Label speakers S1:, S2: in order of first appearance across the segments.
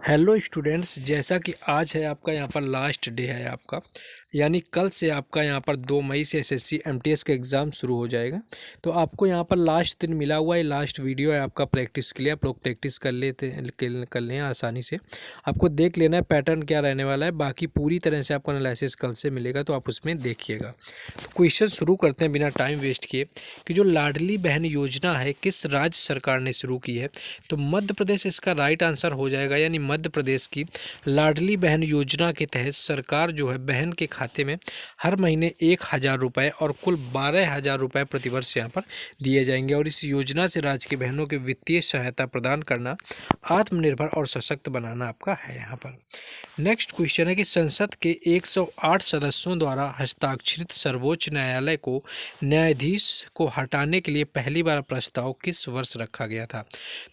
S1: Hello students, जैसा कि आज है आपका यहाँ पर लास्ट डे है आपका, यानी कल से आपका यहाँ पर 2 मई से एसएससी एमटीएस का एग्ज़ाम शुरू हो जाएगा। तो आपको यहाँ पर लास्ट दिन मिला हुआ है, लास्ट वीडियो है आपका प्रैक्टिस के लिए। आप लोग प्रैक्टिस कर लें आसानी से। आपको देख लेना है पैटर्न क्या रहने वाला है, बाकी पूरी तरह से आपको एनालिसिस कल से मिलेगा, तो आप उसमें देखिएगा। तो क्वेश्चन शुरू करते हैं बिना टाइम वेस्ट किए कि जो लाडली बहन योजना है किस राज्य सरकार ने शुरू की है। तो मध्य प्रदेश इसका राइट आंसर हो जाएगा, यानी मध्य प्रदेश की लाडली बहन योजना के तहत सरकार जो है बहन के खाते में हर महीने 1,000 रुपये और कुल 12,000 रुपये प्रतिवर्ष यहाँ पर दिए जाएंगे। और इस योजना से राज्य की बहनों की वित्तीय सहायता प्रदान करना, आत्मनिर्भर और सशक्त बनाना आपका है यहाँ पर। नेक्स्ट क्वेश्चन है कि संसद के 108 सदस्यों द्वारा हस्ताक्षरित सर्वोच्च न्यायालय को न्यायाधीश को हटाने के लिए पहली बार प्रस्ताव किस वर्ष रखा गया था।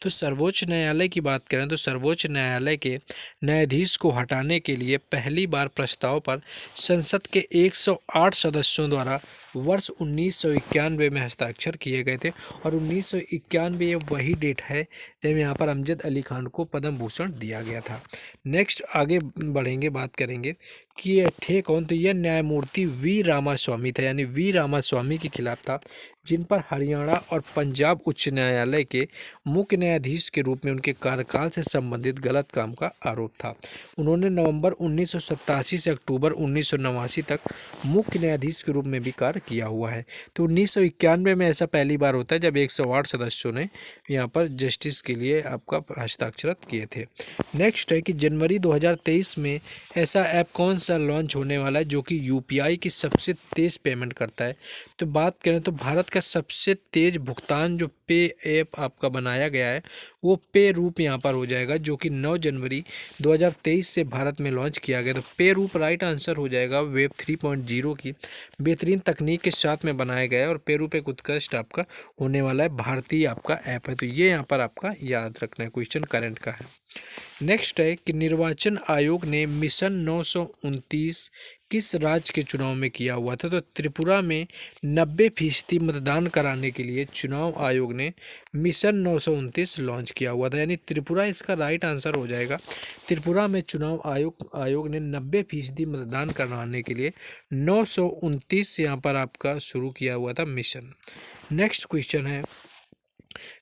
S1: तो सर्वोच्च न्यायालय की बात करें तो सर्वोच्च न्यायालय के न्यायाधीश को हटाने के लिए पहली बार प्रस्ताव पर संसद के 108 सदस्यों द्वारा वर्ष 1991 में हस्ताक्षर किए गए थे। और 1991 वही डेट है जब यहाँ पर अमजद अली खान को पद्म भूषण दिया गया था। नेक्स्ट आगे बढ़ेंगे, बात करेंगे कि ये थे कौन। तो यह न्यायमूर्ति वी रामास्वामी था, यानी वी रामास्वामी के खिलाफ था, जिन पर हरियाणा और पंजाब उच्च न्यायालय के मुख्य न्यायाधीश के रूप में उनके कार्यकाल से संबंधित गलत काम का आरोप था। उन्होंने नवंबर 1987 से अक्टूबर 1989 तक मुख्य न्यायाधीश के रूप में भी कार्य किया हुआ है। तो 1991 में ऐसा पहली बार होता है जब 108 सदस्यों ने यहाँ पर जस्टिस के लिए आपका हस्ताक्षरित किए थे। नेक्स्ट है कि जनवरी 2023 में ऐसा ऐप कौन सा लॉन्च होने वाला है जो कि यूपीआई की सबसे तेज़ पेमेंट करता है। तो बात करें तो भारत का सबसे तेज़ भुगतान जो पे ऐप आपका बनाया गया है वो पे रूप यहाँ पर हो जाएगा, जो कि 9 जनवरी 2023 से भारत में लॉन्च किया गया। तो पे रूप राइट आंसर हो जाएगा। वेब 3.0 की बेहतरीन तकनीक के साथ में बनाया गया है और पे रूप एक उत्कृष्ट आपका होने वाला है, भारतीय आपका ऐप है। तो ये यहाँ पर आपका याद रखना है, क्वेश्चन करंट का है। नेक्स्ट है कि निर्वाचन आयोग ने मिशन 929 किस राज्य के चुनाव में किया हुआ था। तो त्रिपुरा में 90% मतदान कराने के लिए चुनाव आयोग ने मिशन 929 लॉन्च किया हुआ था, यानी त्रिपुरा इसका राइट आंसर हो जाएगा। त्रिपुरा में चुनाव आयोग ने 90% मतदान कराने के लिए 929 यहाँ पर आपका शुरू किया हुआ था मिशन। नेक्स्ट क्वेश्चन है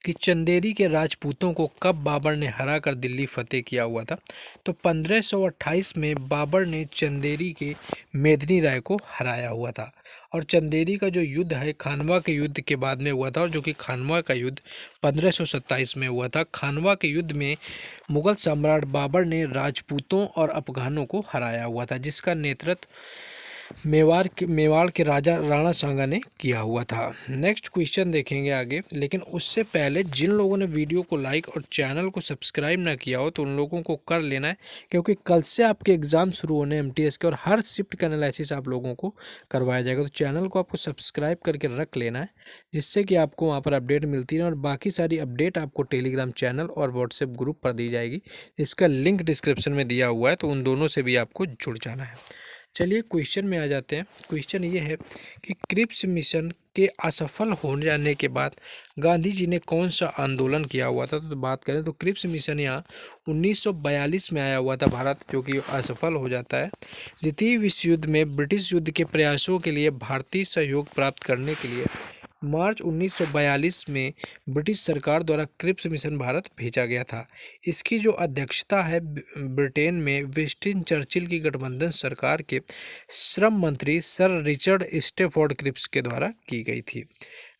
S1: कि चंदेरी के राजपूतों को कब बाबर ने हराकर दिल्ली फतेह किया हुआ था। तो 1528 में बाबर ने चंदेरी के मेदिनी राय को हराया हुआ था। और चंदेरी का जो युद्ध है खानवा के युद्ध के बाद में हुआ था, और जो कि खानवा का युद्ध 1527 में हुआ था। खानवा के युद्ध में मुगल सम्राट बाबर ने राजपूतों और अफगानों को हराया हुआ था, जिसका नेतृत्व मेवाड़ के राजा राणा सांगा ने किया हुआ था। नेक्स्ट क्वेश्चन देखेंगे आगे, लेकिन उससे पहले जिन लोगों ने वीडियो को लाइक और चैनल को सब्सक्राइब ना किया हो तो उन लोगों को कर लेना है, क्योंकि कल से आपके एग्ज़ाम शुरू होने हैं एमटीएस के, और हर शिफ्ट का एनालिसिस आप लोगों को करवाया जाएगा। तो चैनल को आपको सब्सक्राइब करके रख लेना है, जिससे कि आपको वहाँ पर अपडेट मिलती है, और बाकी सारी अपडेट आपको टेलीग्राम चैनल और व्हाट्सएप ग्रुप पर दी जाएगी। इसका लिंक डिस्क्रिप्शन में दिया हुआ है, तो उन दोनों से भी आपको जुड़ जाना है। चलिए क्वेश्चन में आ जाते हैं। क्वेश्चन ये है कि क्रिप्स मिशन के असफल हो जाने के बाद गांधी जी ने कौन सा आंदोलन किया हुआ था। तो बात करें तो क्रिप्स मिशन यहाँ 1942 में आया हुआ था भारत, जो कि असफल हो जाता है। द्वितीय विश्व युद्ध में ब्रिटिश युद्ध के प्रयासों के लिए भारतीय सहयोग प्राप्त करने के लिए मार्च 1942 में ब्रिटिश सरकार द्वारा क्रिप्स मिशन भारत भेजा गया था। इसकी जो अध्यक्षता है ब्रिटेन में विंस्टन चर्चिल की गठबंधन सरकार के श्रम मंत्री सर रिचर्ड स्टेफोर्ड क्रिप्स के द्वारा की गई थी।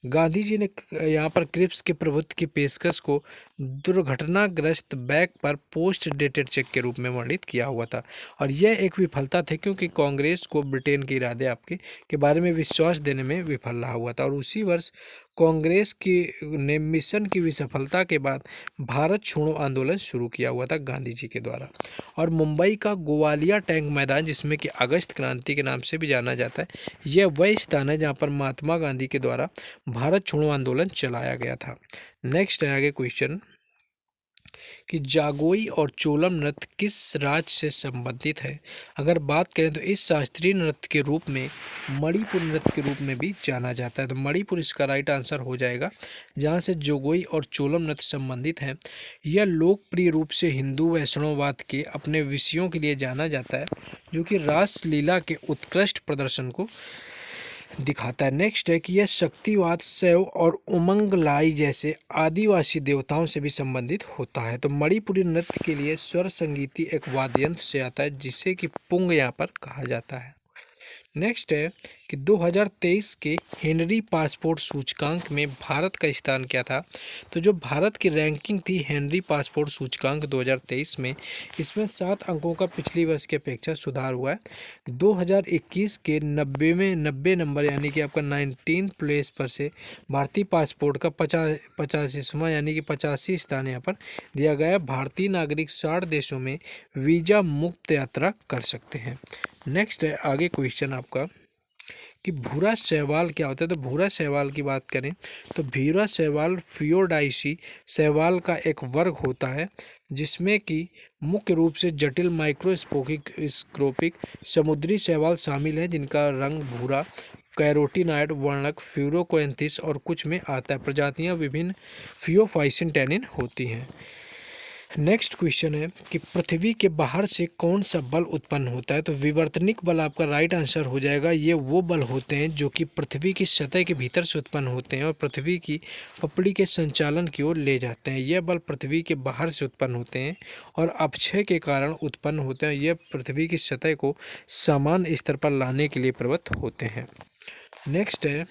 S1: गांधी जी ने यहाँ पर क्रिप्स के प्रभुत्व की पेशकश को दुर्घटनाग्रस्त बैग पर पोस्ट डेटेड चेक के रूप में वर्णित किया हुआ था, और यह एक विफलता थी क्योंकि कांग्रेस को ब्रिटेन के इरादे आपके के बारे में विश्वास देने में विफल रहा हुआ था। और उसी वर्ष कांग्रेस की ने मिशन की विफलता के बाद भारत छोड़ो आंदोलन शुरू किया हुआ था गांधी जी के द्वारा। और मुंबई का गोवालिया टैंक मैदान, जिसमें कि अगस्त क्रांति के नाम से भी जाना जाता है, यह वह स्थान है जहाँ पर महात्मा गांधी के द्वारा भारत छोड़ो आंदोलन चलाया गया था। नेक्स्ट है आगे क्वेश्चन कि जागोई और चोलम नृत्य किस राज्य से संबंधित है। अगर बात करें तो इस शास्त्रीय नृत्य के रूप में मणिपुर नृत्य के रूप में भी जाना जाता है, तो मणिपुर इसका राइट आंसर हो जाएगा, जहाँ से जागोई और चोलम नृत्य संबंधित है। यह लोकप्रिय रूप से हिंदू वैष्णववाद के अपने विषयों के लिए जाना जाता है, जो कि रासलीला के उत्कृष्ट प्रदर्शन को दिखाता है। नेक्स्ट है कि यह शक्तिवाद, शैव और उमंगलाई जैसे आदिवासी देवताओं से भी संबंधित होता है। तो मणिपुरी नृत्य के लिए स्वर संगीति एक वाद्य यंत्र से आता है, जिसे कि पुंग यहाँ पर कहा जाता है। नेक्स्ट है कि 2023 के हेनरी पासपोर्ट सूचकांक में भारत का स्थान क्या था। तो जो भारत की रैंकिंग थी हेनरी पासपोर्ट सूचकांक 2023 में, इसमें 7 अंकों का पिछली वर्ष की अपेक्षा सुधार हुआ है। 2021 के 90 नंबर यानी कि आपका 19 प्लेस पर से भारतीय पासपोर्ट का 85वां यानी कि 85 स्थान यहाँ पर दिया गया है। भारतीय नागरिक 60 देशों में वीज़ा मुक्त यात्रा कर सकते हैं। नेक्स्ट है आगे क्वेश्चन आपका कि भूरा शैवाल क्या होता है। तो भूरा शैवाल की बात करें तो भूरा शैवाल फियोडाइसी शैवाल का एक वर्ग होता है, जिसमें कि मुख्य रूप से जटिल माइक्रोस्कोपिक समुद्री शैवाल शामिल हैं, जिनका रंग भूरा, कैरोटीनॉयड वर्णक फ्यूरोकोएंथिस और कुछ में आता है। प्रजातियां विभिन्न फियोफाइसिन टैनिन होती हैं। नेक्स्ट क्वेश्चन है कि पृथ्वी के बाहर से कौन सा बल उत्पन्न होता है। तो विवर्तनिक बल आपका राइट आंसर हो जाएगा। ये वो बल होते हैं जो कि पृथ्वी की सतह के भीतर से उत्पन्न होते हैं और पृथ्वी की पपड़ी के संचालन की ओर ले जाते हैं। यह बल पृथ्वी के बाहर से उत्पन्न होते हैं और अपक्षय के कारण उत्पन्न होते हैं। यह पृथ्वी की सतह को समान स्तर पर लाने के लिए प्रवृत्त होते हैं। नेक्स्ट है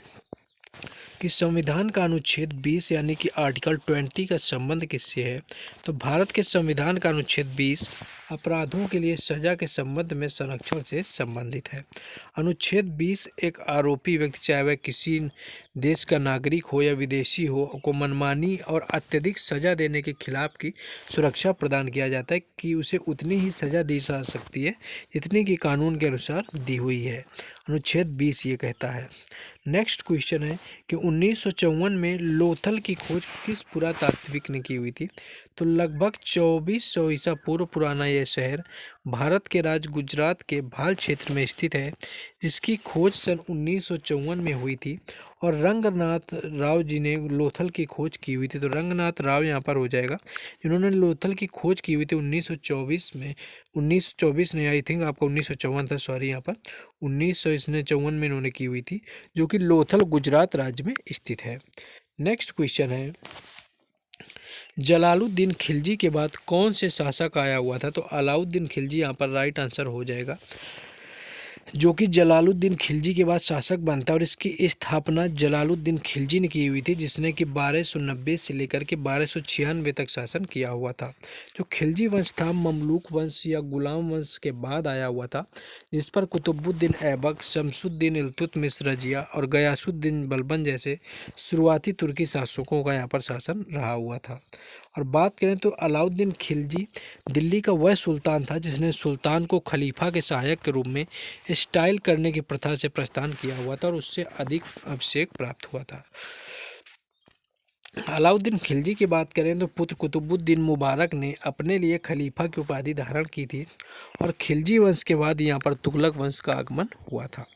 S1: कि संविधान का अनुच्छेद 20 यानी कि आर्टिकल 20 का संबंध किससे है। तो भारत के संविधान का अनुच्छेद 20 अपराधों के लिए सजा के संबंध में संरक्षण से संबंधित है। अनुच्छेद 20 एक आरोपी व्यक्ति, चाहे वह किसी देश का नागरिक हो या विदेशी हो, को मनमानी और अत्यधिक सजा देने के खिलाफ की सुरक्षा प्रदान किया जाता है कि उसे उतनी ही सजा दी जा सकती है जितनी कि कानून के अनुसार दी हुई है। अनुच्छेद 20 ये कहता है। नेक्स्ट क्वेश्चन है कि 1954 में लोथल की खोज किस पुरातात्विक ने की हुई थी। तो लगभग 2400 ईसा पूर्व पुराना यह शहर भारत के राज्य गुजरात के भाल क्षेत्र में स्थित है, जिसकी खोज सन 1954 में हुई थी और रंगनाथ राव जी ने लोथल की खोज की हुई थी। तो रंगनाथ राव यहाँ पर हो जाएगा, जिन्होंने लोथल की खोज की हुई थी 1924 में। 1924 नहीं, आई थिंक आपका 1954 था, सॉरी, यहाँ पर 1954 में इन्होंने की हुई थी, जो कि लोथल गुजरात राज्य में स्थित है। नेक्स्ट क्वेश्चन है जलालुद्दीन खिलजी के बाद कौन से शासक आया हुआ था। तो अलाउद्दीन खिलजी यहाँ पर राइट आंसर हो जाएगा, जो कि जलालुद्दीन खिलजी के बाद शासक बनता है और इसकी स्थापना जलालुद्दीन खिलजी ने की हुई थी, जिसने कि 1290 से लेकर के 1296 तक शासन किया हुआ था। जो खिलजी वंश था ममलूक वंश या गुलाम वंश के बाद आया हुआ था, जिस पर कुतुबुद्दीन ऐबक, शमसुद्दीन इल्तुतमिश रजिया और गयासुद्दीन बलबन जैसे शुरुआती तुर्की शासकों का यहाँ पर शासन रहा हुआ था। और बात करें तो अलाउद्दीन खिलजी दिल्ली का वह सुल्तान था जिसने सुल्तान को खलीफा के सहायक के रूप में स्टाइल करने की प्रथा से प्रस्थान किया हुआ था और उससे अधिक अभिषेक प्राप्त हुआ था। अलाउद्दीन खिलजी की बात करें तो पुत्र कुतुबुद्दीन मुबारक ने अपने लिए खलीफा की उपाधि धारण की थी और खिलजी वंश के बाद यहाँ पर तुगलक वंश का आगमन हुआ था।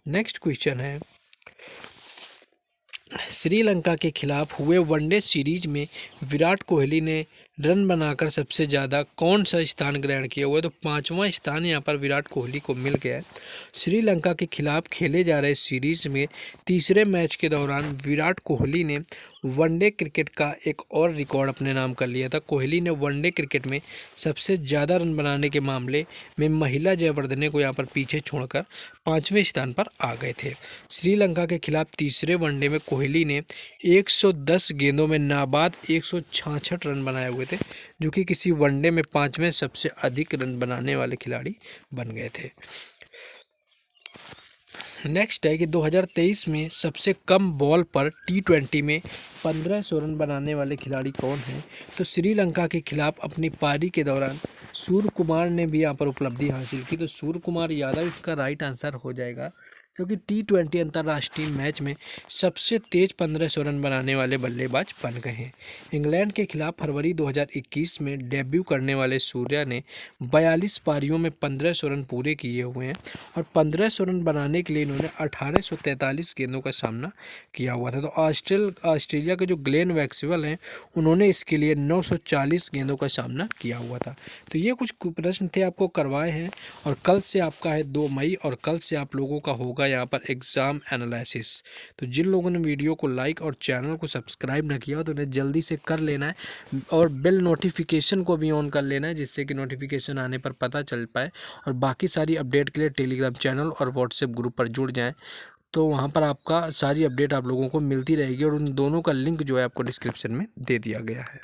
S1: नेक्स्ट क्वेश्चन है श्रीलंका के खिलाफ हुए वनडे सीरीज में विराट कोहली ने रन बनाकर सबसे ज़्यादा कौन सा स्थान ग्रहण किया हुआ है। तो 5वां स्थान यहाँ पर विराट कोहली को मिल गया है। श्रीलंका के खिलाफ खेले जा रहे सीरीज में तीसरे मैच के दौरान विराट कोहली ने वनडे क्रिकेट का एक और रिकॉर्ड अपने नाम कर लिया था। कोहली ने वनडे क्रिकेट में सबसे ज़्यादा रन बनाने के मामले में महिला जयवर्धने को यहाँ पर पीछे छोड़कर 5वें स्थान पर आ गए थे। श्रीलंका के खिलाफ तीसरे वनडे में कोहली ने 110 गेंदों में नाबाद 166 रन बनाए हुए थे, जो कि किसी वनडे में 5वें सबसे अधिक रन बनाने वाले खिलाड़ी बन गए थे। नेक्स्ट है कि 2023 में सबसे कम बॉल पर T20 में 1500 रन बनाने वाले खिलाड़ी कौन हैं। तो श्रीलंका के खिलाफ अपनी पारी के दौरान सूर्य कुमार ने भी यहाँ पर उपलब्धि हासिल की। तो सूर्य कुमार यादव इसका राइट आंसर हो जाएगा, जो कि T20 अंतर्राष्ट्रीय मैच में सबसे तेज 1500 रन बनाने वाले बल्लेबाज बन गए हैं। इंग्लैंड के खिलाफ फरवरी 2021 में डेब्यू करने वाले सूर्या ने 42 पारियों में 1500 रन पूरे किए हुए हैं और 1500 रन बनाने के लिए इन्होंने 1843 गेंदों का सामना किया हुआ था। तो ऑस्ट्रेलिया के जो ग्लेन मैक्सवेल हैं उन्होंने इसके लिए 940 गेंदों का सामना किया हुआ था। तो ये कुछ प्रश्न थे आपको करवाए हैं और कल से आपका है 2 मई और कल से आप लोगों का होगा यहाँ पर एग्ज़ाम एनालिसिस। तो जिन लोगों ने वीडियो को लाइक और चैनल को सब्सक्राइब ना किया हो तो उन्हें जल्दी से कर लेना है और बेल नोटिफिकेशन को भी ऑन कर लेना है, जिससे कि नोटिफिकेशन आने पर पता चल पाए और बाकी सारी अपडेट के लिए टेलीग्राम चैनल और व्हाट्सएप ग्रुप पर जुड़ जाएं। तो वहाँ पर आपका सारी अपडेट आप लोगों को मिलती रहेगी और उन दोनों का लिंक जो है आपको डिस्क्रिप्शन में दे दिया गया है।